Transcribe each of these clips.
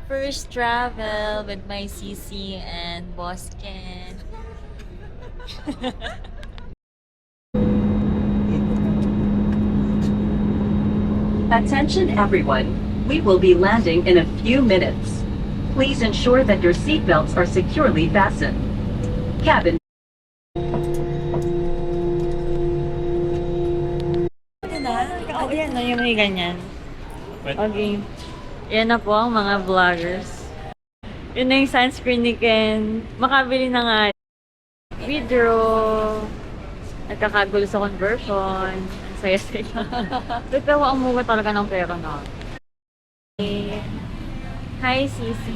first travel with my CC and Boss Ken. Attention everyone, we will be landing in a few minutes. Please ensure that your seatbelts are securely fastened. Cabin. Oh, yan na yung may ganyan. Okay. Yan na po ang mga vloggers. Yun na yung sunscreen ni Ken. Makabili na nga. Withdraw. Nagkakagulo sa conversion. Ang saya-saya. Pero ang mura talaga ng pera na. Hi, Sisi.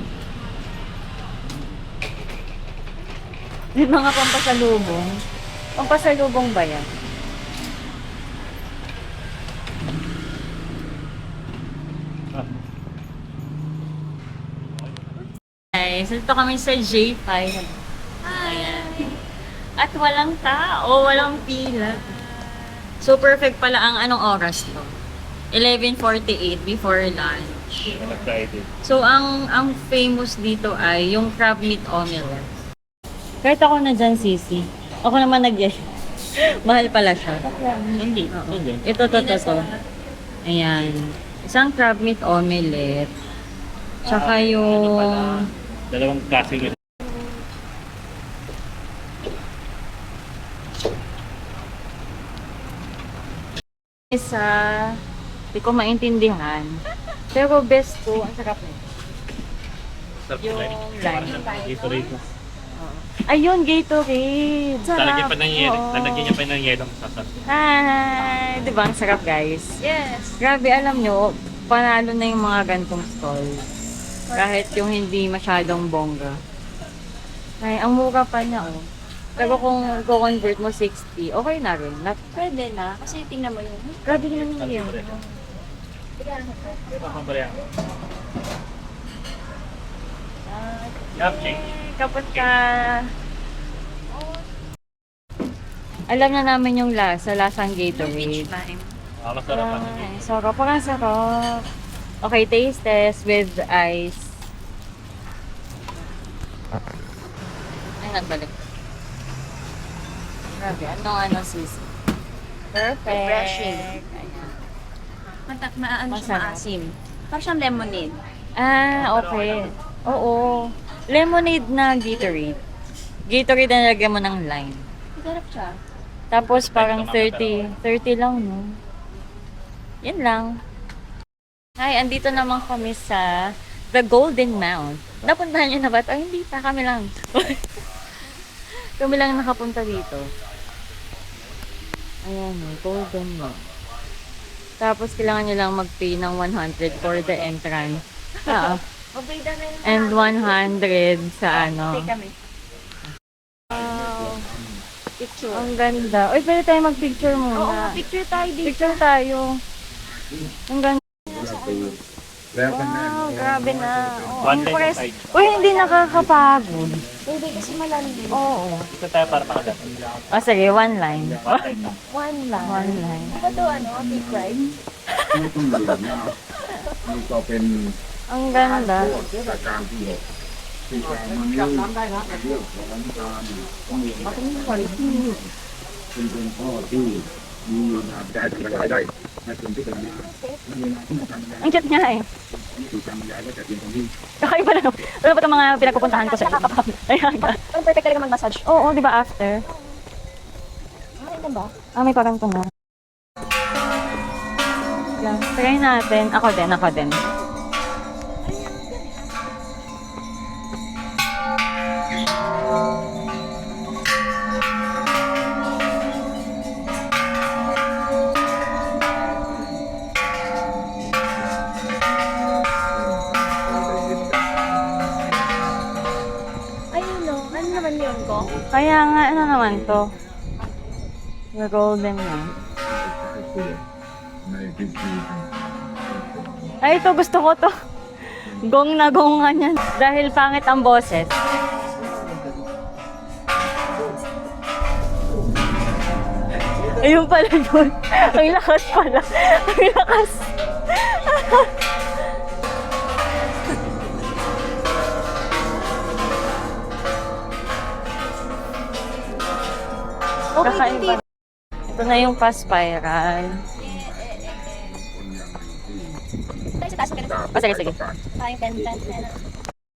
May mga pampasalubong. Pampasalubong ba yan? Guys, ito kami sa J5. Ayan. At walang tao, walang pila. So, perfect pala ang anong oras to? 11:48 before lunch. So, ang famous dito ay yung crab meat omelette. Kahit ako na dyan, Sisi. Ako naman mahal pala siya. Hindi. Ito. Ayan. Isang crab meat omelette. Tsaka yung... Dalawang klase. Isa, di ko maintindihan. Pero best ko, ang sarap nito. Yung lime. Gatorade. Ayun, Gatorade. Sarap. Lalagyan pa ng yelo. Oo. Lalagyan niya pa ng yelo. Sasarap. Hi! Di ba? Ang sarap, guys. Yes. Grabe, alam nyo, panalo na yung mga gantong stall. Kahit yung hindi masyadong bongga. Ay, ang mura pa niya, oh. Pero kung i-convert mo 60, okay na rin. Pwede na. Kasi tingnan mo yun. Grabe naman yun. Kapag ka... Alam na namin yung lasang Gatorade. lime. Masarap. Ay, sarap. Parang sarap. Okay, taste test with ice. Ay, nagbalik. Grabe, ano sis? Perfect. Refreshing. Ayan. Ano siya, Masarap. maasim. Parang siyang lemonade. Ah, okay. Oo. Lemonade na Gatorade. Gatorade na nilagyan mo ng lime. Masarap siya. Tapos parang 30 lang, no? Yan lang. Hi, andito naman kami sa The Golden Mount. Napuntahan niyo na ba? Ay, hindi pa. Kami lang. Kami lang nakapunta dito. Ayan, Golden Mount. Tapos kailangan nyo lang mag-pay ng 100 for the entrance. Oo. Mabida na yun. And 100 sa ano. Take kami. Wow. Picture. Ang ganda. Uy, pwede tayo mag-picture muna. Oo, picture tayo dito. Picture tayo. Ang ganda. Wow, grabe na. Oh, One line impressed. side. Uy, hindi nakakapagod. Pwede kasi malalim. Oo. Ito tayo para makagat. Oh, sige, one line. One lang. One line. Ano to, take right? Ang ganda. Ang chat niya eh. Kakaiba lang. Ano ba itong mga pinagpupuntahan ko sa iyo? Ayan. Ang perfect talaga mag-massage. Oo, di ba after? Ano ba? Ah, may parang na. Yan. Try natin. Ako din. Ayun no. Ano naman yun ko? Kaya nga, ano naman to? The golden one. Ay, ito gusto ko to. Gong na gong nga niyan. Dahil pangit ang boses. Ayun pala yun. Ang lakas pala. Ang lakas. Kakaiba. Ito na yung pa-spiral. Tayo sa taas ka na. Oh, sige, sige. Tayo, 10.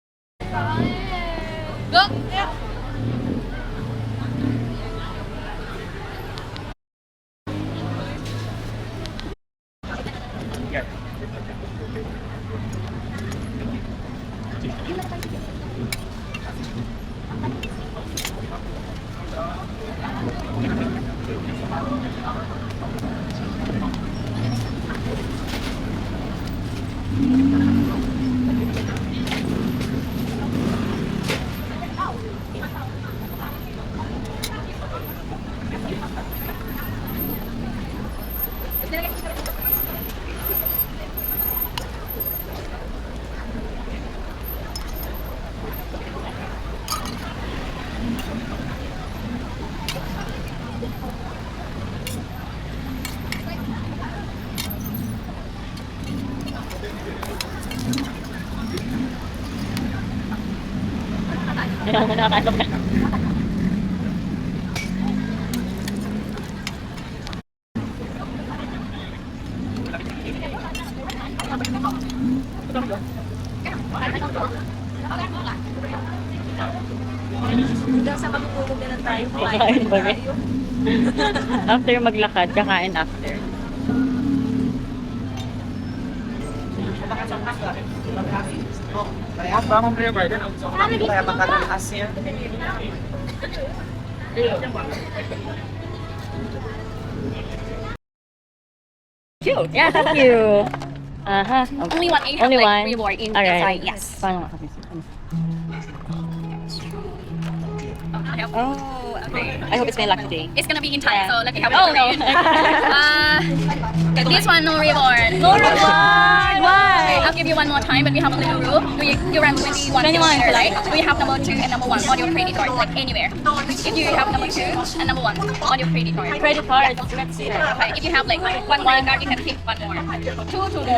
Ayaw mo nakakasok na. Hanggang sa magtulog na lang tayo. Kakain ba rin? After maglakad, kakain after. Cute. Yeah, thank you. Okay. Only one. You have Only like one? reward in Alright. inside. Yes. Paano nga? Oh, okay. I hope it's my lucky day. It's gonna be in time, so let me have Oh, it. no. This one, no reward. No reward! Why? I'll give you one more time, but we have a little rule. You rank 21 kilometer, right? We have number 2 and number 1 on your credit card, like anywhere. If you have number 2 and number 1 on your credit card. Credit card. Let's see. Okay, if you have like one credit card, you can pick one more. Two more.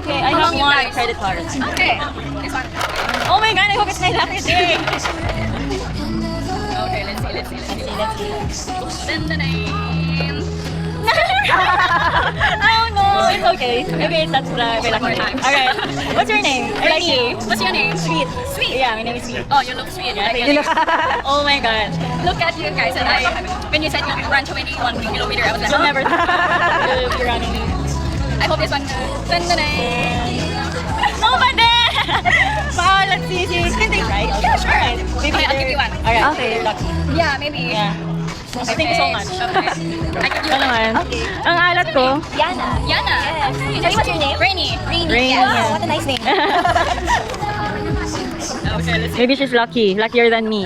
Okay, I How have long you one guys? credit card. Okay, this one. Oh my god, I hope it's my lucky day. Okay, let's see. Let's see. Then the name. Oh no, it's okay. Maybe that's my lucky day. Alright, what's your name? I like you. What's your name? Sweet. Sweet. Yeah, my name is Sweet. Oh, you look sweet. Yeah, Like thank you. Oh my god. Look at you guys, and when you said you run 21 kilometer, I was like, I'll never you're running me. I hope this one. Then the name. No, but then! Wow, let's see. You can take, right? Yeah, sure. Alright, maybe Okay, I'll give they're- you one. Alright, okay. You're lucky. Yeah, maybe. Yeah. Thank you so much. Okay. I give you Ano one. naman? Ang alat ko. Yana. Yana. Yes. Okay, Sorry, what's your name? Rainy. Rainy. Yes. Wow, what a nice name. Okay, let's see. Maybe she's lucky. Luckier than me.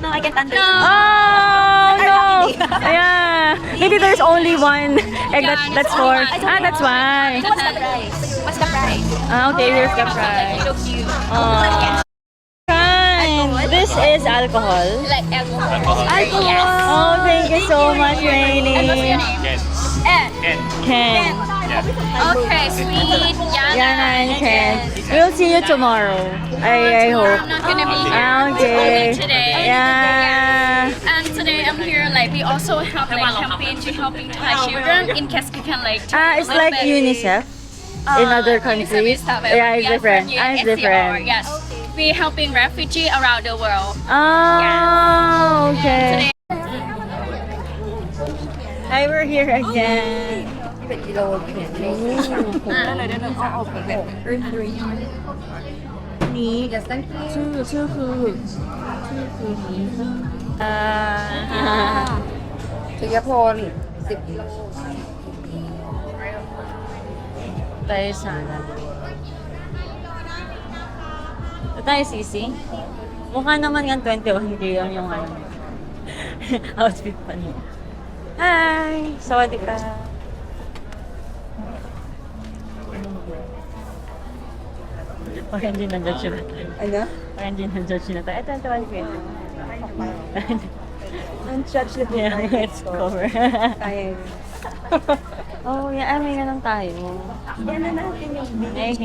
No, I can't understand. Oh, no. Yeah. Maybe there's only one egg Yeah, that's it's for. only one. Ah, that's why. What's the price? What's the price? Ah, okay, here's the price. So cute. Oh. Kind. This is alcohol. Like alcohol. Alcohol. Oh, thank you so much, And what's your Rainy. name? Yes. Ed. Ken. Ken. Yes. Okay, sweet. Yana. Yana and Ken. We'll see you tomorrow. I hope. I'm not gonna be here. Ah, okay. Today. Yeah. And today I'm here, like, we also have like campaign to helping Thai children in case we can like. Ah, it's like UNICEF in other countries. Yeah, it's different. Ah, it's different. Yes. We're helping refugees around the world. Oh, okay. Today. Hi, we're here again. Sige po, 10 kilo. Tayo sana. Ito tayo, Sisi. Mukha naman nga 21K yung ano. Outfit pa niya. Hi! Sawadee ka. Parang hindi na-judge na tayo. Ano? Parang hindi na-judge na tayo. Ito, 21K. Ang charge na po. Yeah, it's cover. Kaya yun. Oh, yeah. May ganun tayo. Yan na natin yung Hey.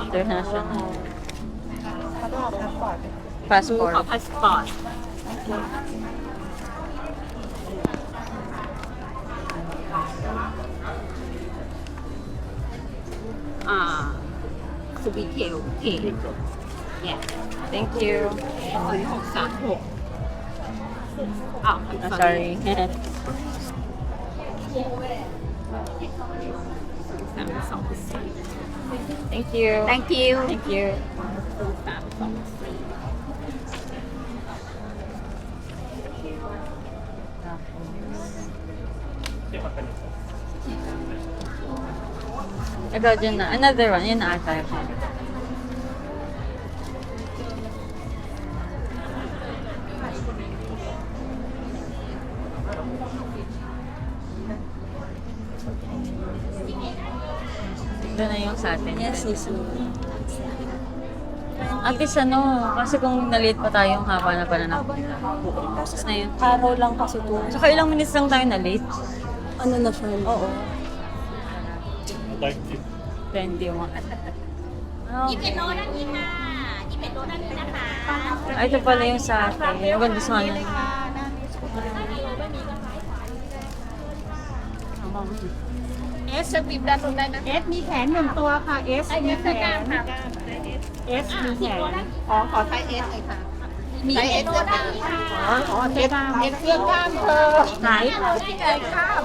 International. Passport. Passport. Ah, to be killed. Yeah. Thank you. 636อ้าว Sorry. Thank you. Thank you. Thank you. 'Di ba ganun? Ikaw dyan na. Another one. Yun na ata. Ito na yung sa atin. Yes, yes. At least ano, kasi kung na-late pa tayong haba na pananap. Tapos na yun. Araw lang kasi to. Tsaka ilang minutes lang tayo na-late. Ano na siya? Oo. Dark blue. 21. Ay, ito pala yung sa atin. Maganda sa kanya. S จะปิดด้านตรงนั้นนะ S มีแขนหนึ่งตัวค่ะ S มีแขน S มีแขนขอใช้ S เลยค่ะมี S เสื้อกล้ามอ๋อ S เสื้อกล้ามเธอไหนกล้าม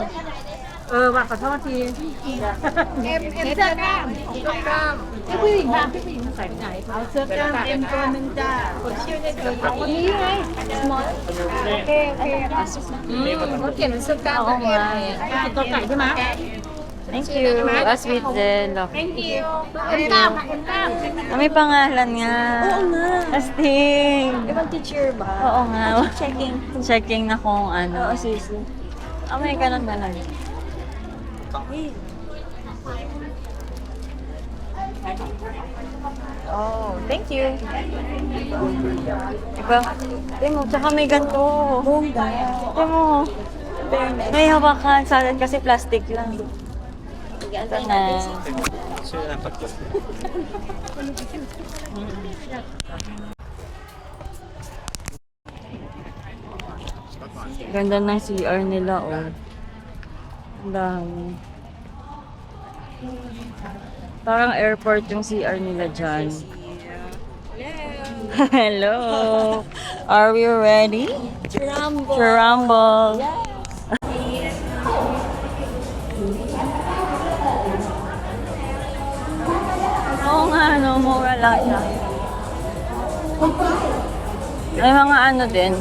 ว่าขอโทษทีเสื้อกล้ามพี่ผู้หญิงค่ะพี่ผู้หญิงใส่ไหนเอาเสื้อกล้ามเอ็มตัวนึงจ้าคนชื่อได้เลยนี่ไงโอเคเขาเขียนเป็นเสื้อกล้าม Oo nga. ตัวไก่ใช่ไหม Thank you. A sweet Zelo. Thank you. Engkam. May pangalan nga. Oo nga. Asting. Ibang teacher ba? Oo nga. Checking. Checking na kung ano. Oo, sis. May ganun. Oh, thank you. Iba. Tingnan mo, tsaka may ganito. Bongga. Tingnan mo. May hawakan. Sa atin kasi plastic lang. Ito na. So, yun ang tatlo. Ganda ng CR nila, oh. Ang dami. Parang airport yung CR nila dyan. Hello! Are we ready? To rumble! Oo nga, no, mura lang siya. May mga ano din.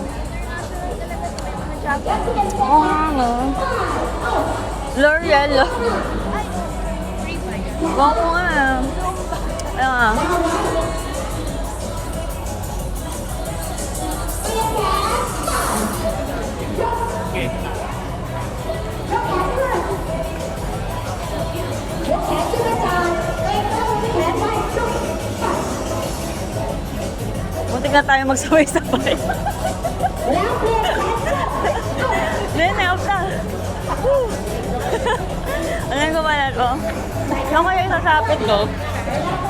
Oo nga, no. L'Oreal. Oo nga. Ayun nga. Okay. Buti nga tayo magsabay-sabay. Then, after. Alam ko pala ko. Ako yung sasapit ko.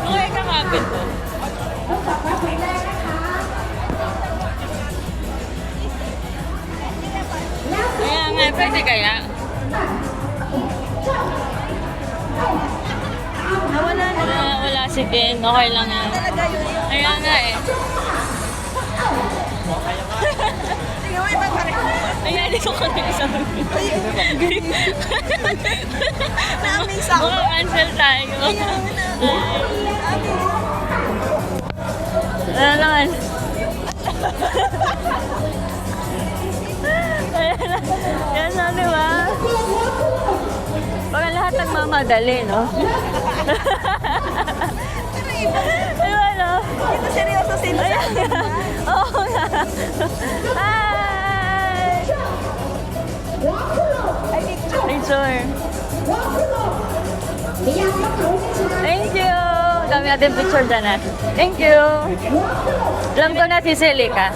Ako yung kakapit ko. Kaya nga, pwede kaya? Wala na. Wala si Ben. Okay lang yan. Kaya nga eh. Ayan, dito ko na isang Na-amaze ako. cancel tayo. Ano naman? Yan na, di ba? Baka lahat nagmamadali, no? Di ba, no? Ito seryoso sila. Oo nga. Hi! Picture. Thank you! Kami natin picture dyan na. Thank you! Alam ko na si Celica.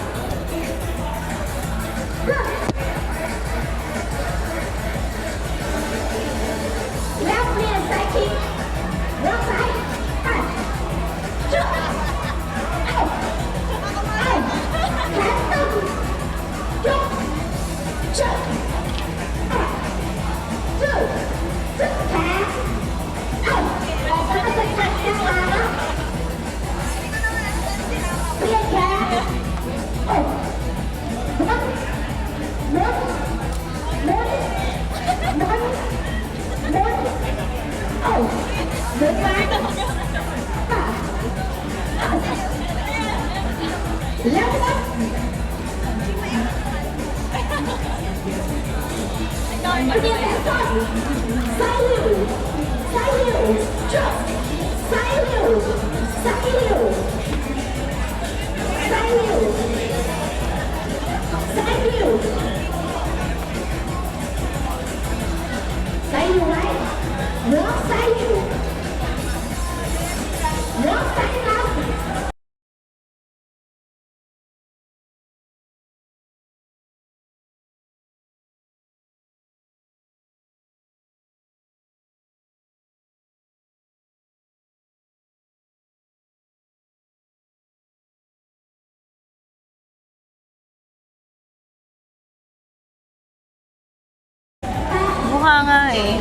Mukha nga eh.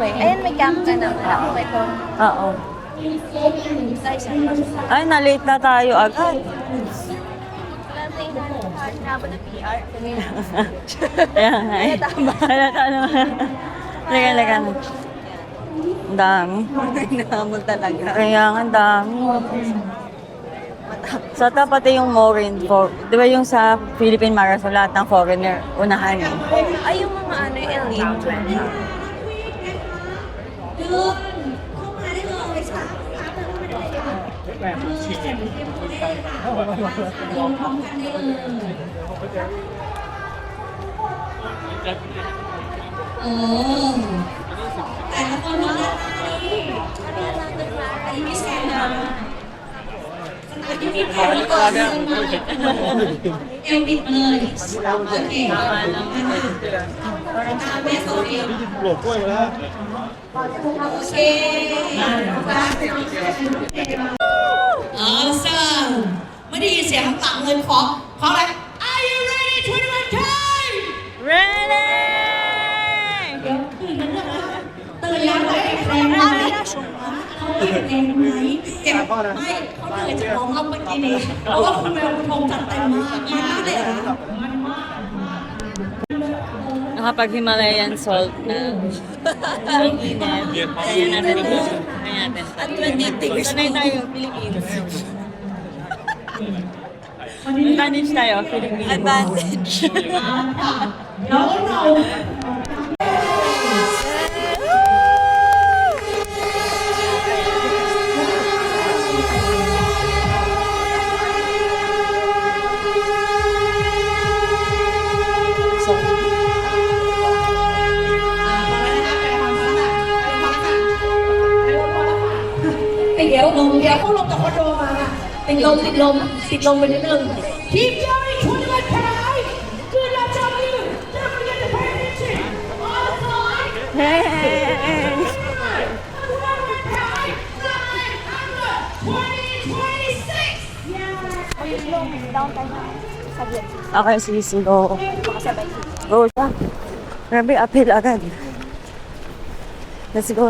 Ayun, may camp ka na. Okay po. Oo. Ay, na-late na tayo agad. Nabot ng PR. Kaya nga eh. Halata naman. Leka. Ang dami. Nahamon talaga. Kaya nga, ang dami. Sa pati yung Morin, di ba yung sa Philippine Marathon, lahat ng foreigner, unahan eh. Ay, yung mga ano, yung elite. Awesome ไม่ได้ยินเสียงข้างหลังเลยขออะไร Are you ready 21 time Ready! ตื่นแล้วไหมใครมาเขาเก็บเองไหมเก็บไม่เขาเหนื่อยจากร้องรอบเมื่อกี้นี้เพราะว่าคุณแมวคุณทงจัดเต็มมากมากเลยเหรอ Nakapag-Himalayan salt na. Ang init. Kaya natin ito. Kaya natin. At sanay tayo, Philippines. Advantage tayo, Philippines. Advantage.เดี๋ยวพวกลงจากคอนโดมาติดลมไปนิดนึง Keep going 21 time Good luck to you Don't forget to pay attention On the line Hey! 21 time 926 Okay, sisi. Go. Go siya. Grabe, uphill agad. Let's go.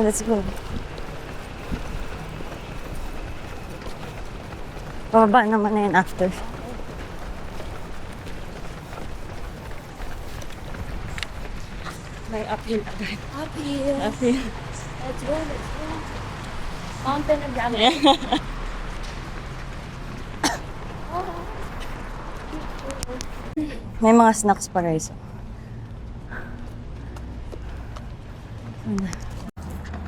Bababa naman na yun after. May uphill agad. Uphill. Let's go. Mountain of Gravity. Yeah. May mga snacks pa guys.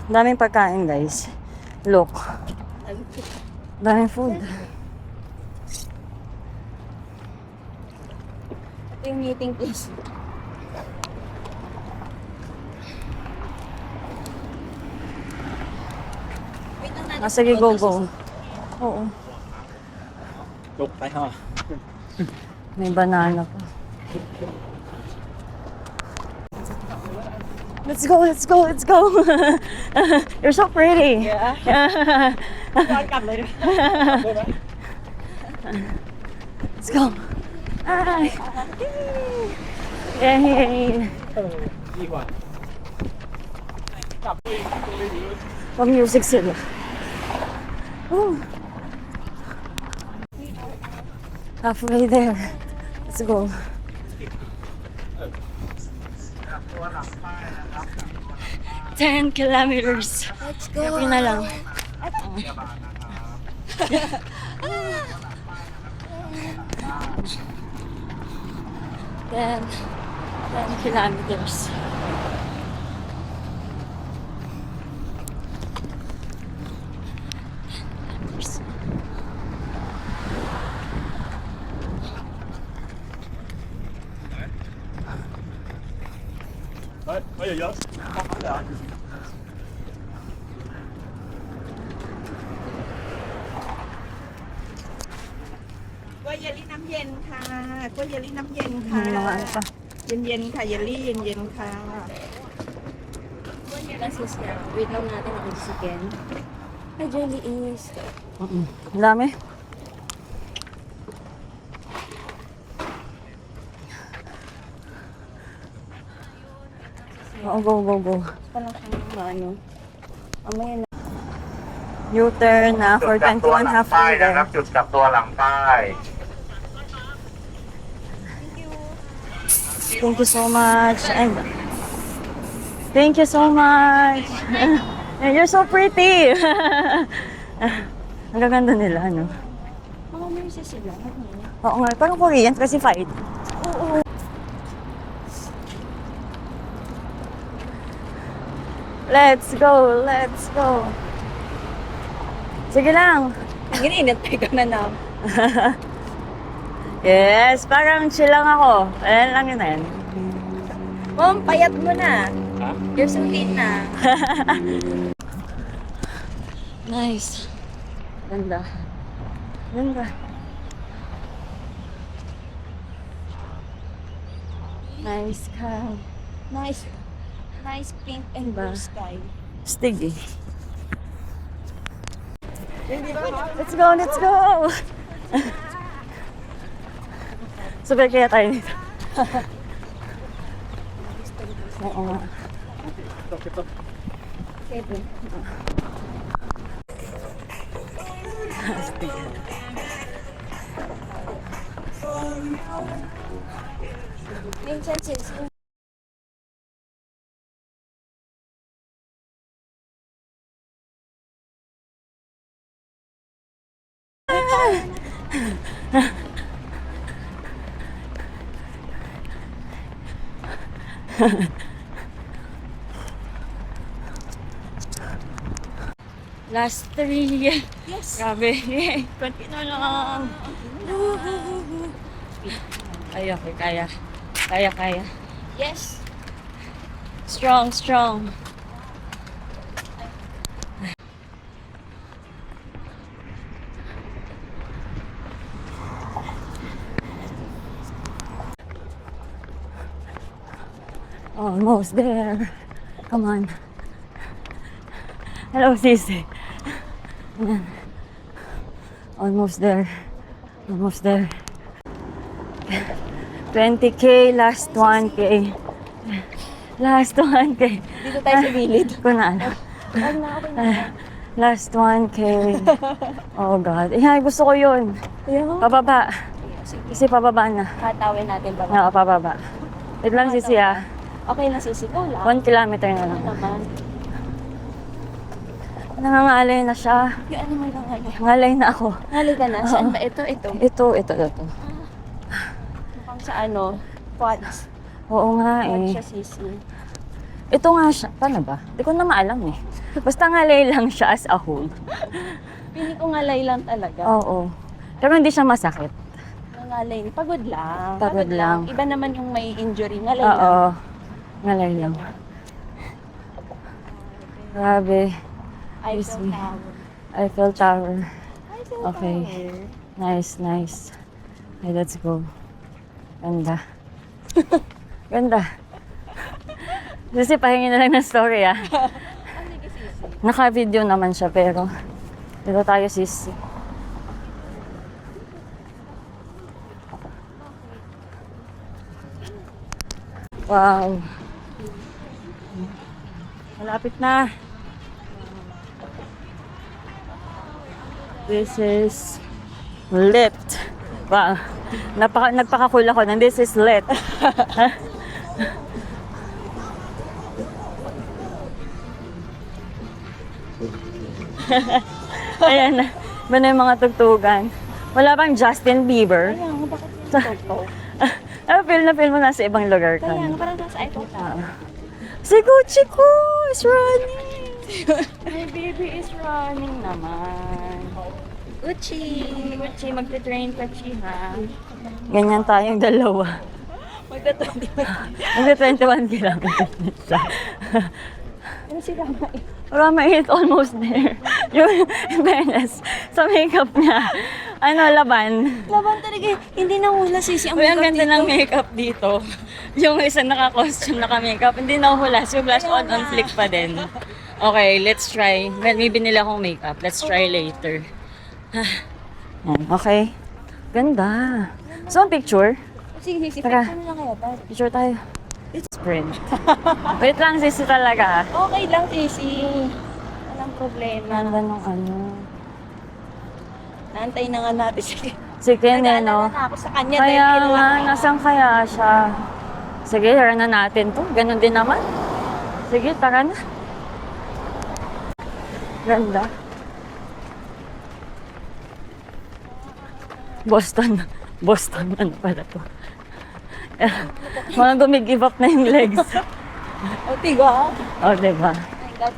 Daming pagkain guys. Look. Daming food. Ito yung meeting place. Sige, go. Oo. Look tayo. May banana pa. Let's go. You're so pretty. Yeah. I'll come later. Let's go. Ay. Yay. Pa-music sila. Ooh. Halfway there. Let's go. 10 kilometers. Let's go. Yun na lang. Ten kilometers.กล้วยเยลลี่น้ำเย็นค่ะกล้วยเยลลี่น้ำเย็นค่ะ Mga ano pa. เย็นๆค่ะ เยลลี่เย็นๆค่ะ Wait lang natin ang chicken. Ay, jelly is. Ang dami. Oo, go. Parang kang ano. Mamaya na. U-turn na for 21 half ป้าย hour. นะครับจุดกลับตัวหลังป้าย Thank you so much. And thank you so much. And you're so pretty. Ang gaganda nila, ano? Mga nurses sila. Oo nga, parang Korean kasi fight. Let's go. Sige lang. Ginintay ka na na. Yes, parang chill lang ako. Ayan lang yun na yan. Mom, payat mo na. You're so thin na. Nice. Ganda. Nice ka. Nice pink and blue sky. Stig eh. Let's go! Sabay kaya tayo dito. Oo nga. Stig. Minsan since Last 3. yes. Grabe. Konti na lang. Ay, okay. Kaya. Yes. Strong. Almost there. Come on. Hello, Sisi. Ayan. Almost there. 20K, last 1K. Dito tayo sa gilid. Ko na alam. Last 1K. Oh God. Ay, gusto ko yun. Pababa. Kasi pababa na. Hatawin natin ba? Oo, pababa. Wait lang, Sisi ah. Okay na sisigaw lang. 1 kilometer na lang. Naman. Nangangalay na siya. Yung ano mo lang ano. Ngalay na ako. Halika na. Saan ba? Ito. Ito. Mukhang sa ano. Quads. Oo nga Quads eh. siya sisi. Ito nga siya. Paano ba? Hindi ko na maalam eh. Basta ngalay lang siya as a whole. Pili ko ngalay lang talaga. Oo. Pero hindi siya masakit. Ngalay. Pagod lang. Pagod lang. Iba naman yung may injury. Ngalay Oo. lang. Ngalay lang. Grabe. Eiffel Tower. Eiffel Tower. Eiffel Okay. Tower. Nice. Okay, let's go. Ganda. Kasi pahingin na lang ng story ah. Naka-video naman siya pero dito tayo Sisi. Wow. Malapit na. This is lift. Wow. Nagpaka-cool ako na this is lit. Ayan na. Iba na yung mga tugtugan. Wala bang Justin Bieber? Feel na feel mo nasa ibang lugar ka. Kaya nga, parang nasa iPhone ka. Si Gucci ko is running. My baby is running naman. Gucci. Gucci, magte-train ka, Chi, ha? Ganyan tayong dalawa. Magte-21 kilometers na siya. Ano si Rama eh? Rama is almost there. Yung, in fairness, sa makeup niya, laban. Laban talaga. Hindi nahula sisi ang Uy, ang makeup ganda dito. ng makeup dito. Yung isa naka-costume, naka-makeup, hindi nahula. So, blush on flick pa din. Okay, let's try. May binili akong makeup. Let's try later. Yan, okay. Ganda. So, ang picture? Sige, sige. Tara. Ano lang kaya, Dad? Picture tayo. It's print. Wait lang, sisi talaga. Okay lang, sisi. Walang problema. Ganda nung ano. Naantay na nga natin. Sige. Sige, no? Na ako sa kanya. Kaya dahil nga, nasan kaya siya? Sige, tara na natin to. Ganon din naman. Sige, tara na. Ganda. Boston. Boston, ano pala to? Mga gumi-give up na yung legs. O, tiga. O, diba? Oh my God.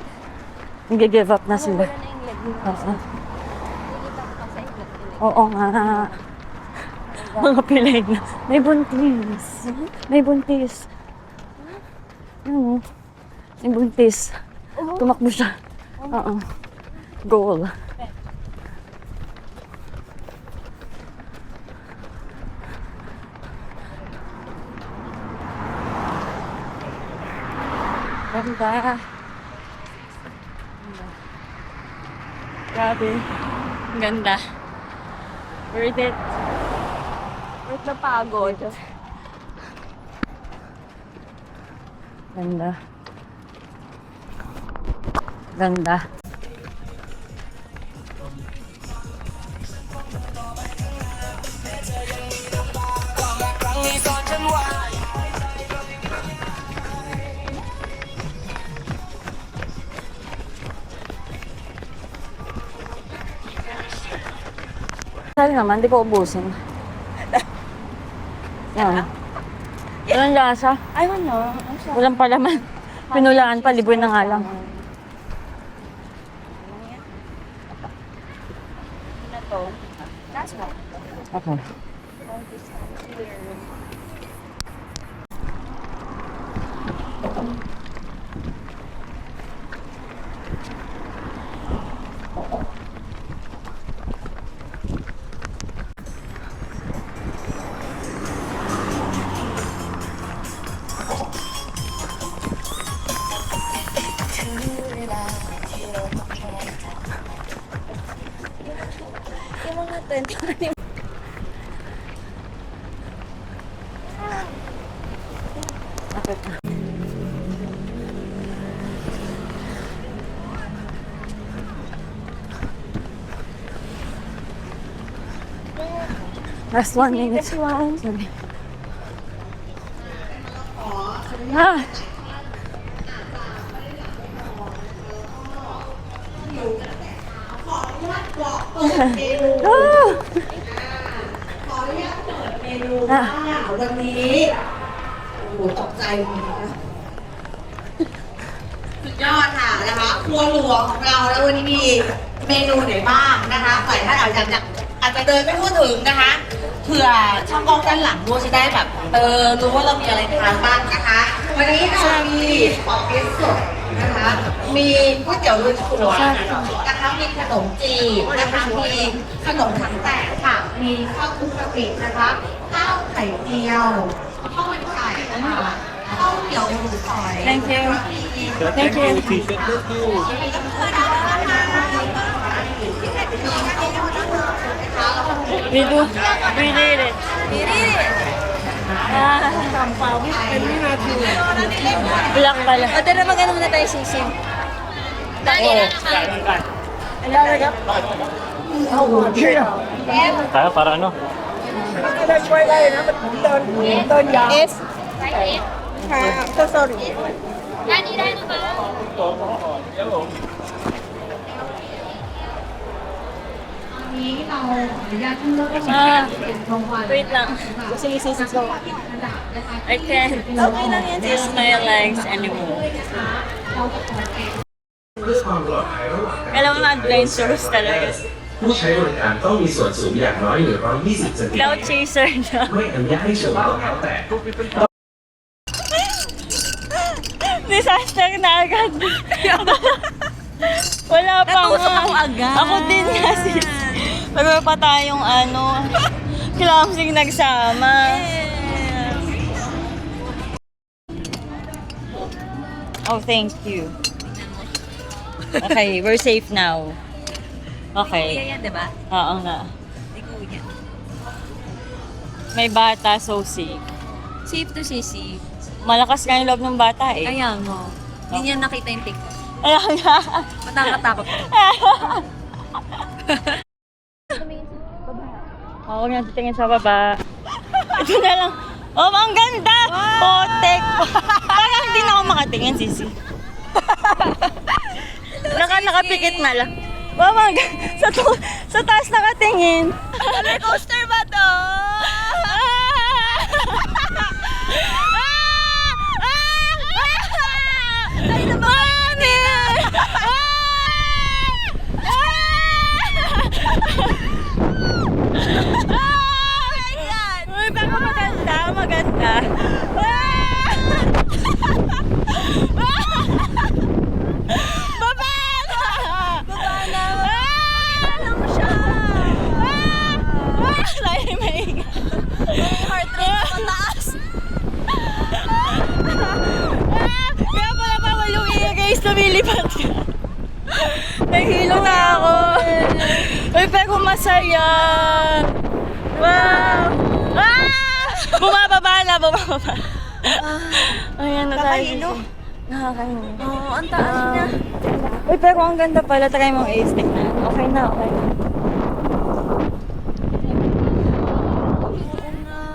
Nag-give up na sila. Wala na yung leg mo. Oo. Nakikita ko pa sa iklog. Oo nga. Mga pilay na. May buntis. May buntis. Ano? May buntis. Tumakbo siya. Oo. Goal. Ganda. Grabe. Ganda. Worth it. Worth na pagod. Ganda. Ganda. Sali naman, di ko ubusin. Yan. Walang lasa. Ay, ano? Walang palaman. Pinulaan pa, libre na nga lang. Na to. Last one. Okay. Yung mga 20. Last 1 minute. Last one. Sorry. Ah! Ah!วันนี้โอ้โหตกใจหมดเลยนะสุดยอดค่ะนะคะครัวหลวงของเราแล้ววันนี้มีเมนูไหนบ้างนะคะหลายท่านอาจจะเดินไม่ทั่วถึงนะคะเผื่อช่องกล้องด้านหลังด้วยจะได้แบบรู้ว่าเรามีอะไรทานบ้างนะคะวันนี้เรามีปอเปี๊ยะสดนะคะมีก๋วยเตี๋ยวลุยสวนนะคะมีขนมจีบนะคะมีขนมถังแตกค่ะมีข้าวคลุกกะปินะคะข้าวไข่เจียวข้าวมันไก่นะคะข้าวเตี๋ยวหมูฝอย Thank you. Thank you. T-shirt, thank you. We do. We did it. Ah, black pala. O, tara mag-ano muna tayo, sisi. Kaya para ano? ไม่ได้ช่วยได้นะมันเดินยาว S ค่ะ so sorry ด้านนี้ได้นะคะ Wait lang. I can't use my legs anymore. เพื่อความปลอดภัยระหว่างการ Kailangan ma-adventures talaga. ผู้ใช้บริการต้องมีส่วนสูงอย่างน้อย120 เซนติเม Cloud ตร chaser na. ไม่อนุญาตให้สวมรองเท้าแตะ Disaster na agad. Wala pang... Ako din nga sis. Pero pa tayong clumsy nagsama. Oh, thank you. Okay, we're safe now. Okay. Yan, di ba? Oo nga. Hindi ko yan. May bata, so safe. Safe to say safe. Malakas nga yung loob ng bata eh. Kaya mo. Hindi niya nakita yung TikTok. Ayan nga. Matakatakot ko. Huwag na titingin sa baba. Ito na lang. Oh, ang ganda! Potek! Parang hindi na ako makatingin, Sisi. Nakapikit na lang. Wow, ang ganda. Sa taas nakatingin. Roller coaster ba to? Ay, naman eh! Uy, baka maganda. Baba na! Baba na! Makikita mo siya! Layo may heart rate mataas. Kaya pala bawal yung guys, lumilipat ka. Nahihilo na ako. Uy, pero masaya. Wow! Bumababa na. Ayan na tayo. Nakahilo? Nakakahilo. Oo, ang taas niya. Uy, pero ang ganda pala. Try mong i-stick na. Okay na.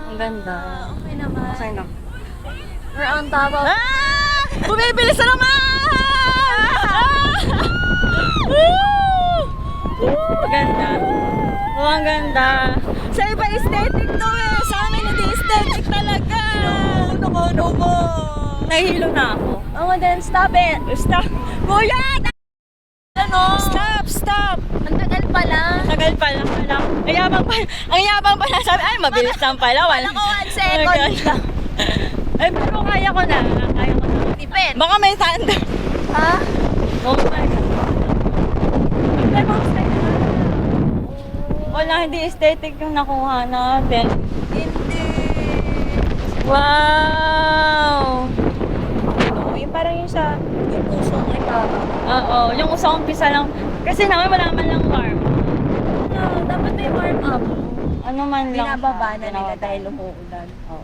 Ang ganda. Okay naman. Okay na. We're on top of... Bumibilis na naman! Ang ganda. Oh, ang ganda. Sa iba aesthetic to eh. Sa amin hindi aesthetic talaga. No. Nahihilo na ako. Oh, then stop it. Stop. Kuya! Ano? Stop! Ang tagal pala. Tagal pala. Ang yabang pala. Sabi, ay, mabilis lang pala. Wala ko 1 second lang. Ay, pero kaya ko na. Tipid. Baka may thunder. Ha? Oh my God. Pero wala, hindi aesthetic yung nakuha natin. Hindi. Wow! Yung parang yung sa yung puso ng ipapa. Oo, yung sa umpisa lang. Kasi naman wala man lang warm. No, dapat may warm up. Ano man lang. Binababa na nila Binababa. dahil umuulan. Oh.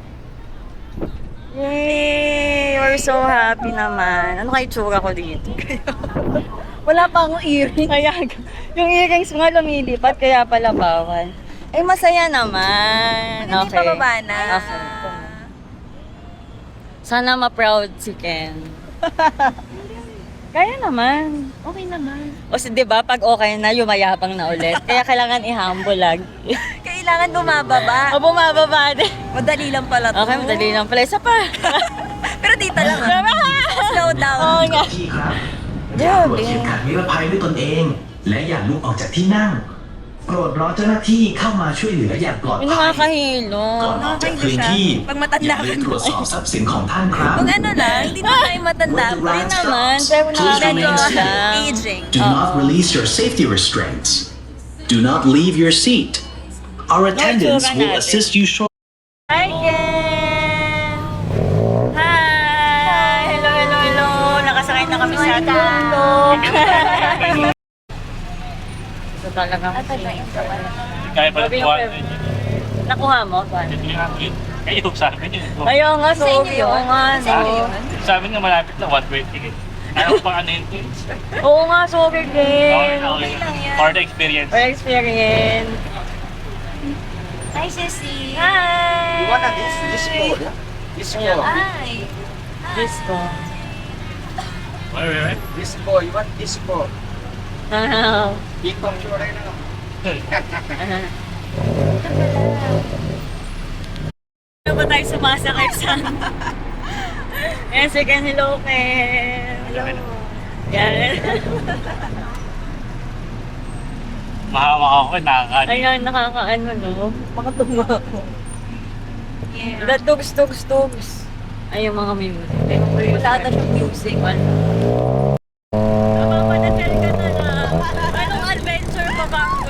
Yay! We're so happy naman. Ano kayo tsura ko dito? Wala pa akong earring. Kaya, yung earrings nga lumilipat, kaya pala bawal. Eh, masaya naman. Hindi pa baba na. Okay. Sana ma-proud si Ken. Kaya naman. Okay naman. O di ba pag okay na, yumayabang na ulit. Kaya kailangan i-humble lagi. Kailangan bumababa. O bumababa din. Madali lang pala to. Okay, madali lang pala. Isa pa. Pero dito lang ah. Slow down. Oo nga.พี่ครับอย่าปลดเข็มขัดนิรภัยด้วยตนเอง และอย่าลุกออกจากที่นั่ง โปรดรอเจ้าหน้าที่เข้ามาช่วยเหลืออย่างปลอด Yung ภัย nakakahilo. ก่อนออกจากพื้นที่ Pag matanda อย่าลืมตรวจสอบทรัพย์สินของท่านครับ Kung ano lang, hindi na tayo matanda. Hindi naman. Pero Please medyo remain lang. Aging. Do not release your safety restraints. Do not leave your seat. Our attendants will assist you shortly. Hi, Ken! Hi! Hello! Nakasakay na kami sa tulog. Ito talagang Kaya pala Sabi tuwa. yung nakuha mo? Ito yung akin. Kaya ito sa akin yun. Ayaw nga, so oo nga. Sa inyo No. yun? Sa amin nga malapit na 120 ticket. Ayaw ko pang ano yun. Oo nga, sorry, Okay Ken. lang yan. For the experience. For experience. Hi, Ceci. Hi. You want this? Disco, yeah? Disco. Hi. Disco. Wait. Disco, you want disco? Ikong sure na. Ano ba tayo sumasakay sa... second hello, Ken. Hello. Yan. Mahawak ako nakakaano. Ayan, nakakaano, no? Makatunga ako. Yeah. Tugs. Ay, yung mga music. Wala ata siyang music. Wala. Mapapadasal ka na lang. Anong adventure pa ba?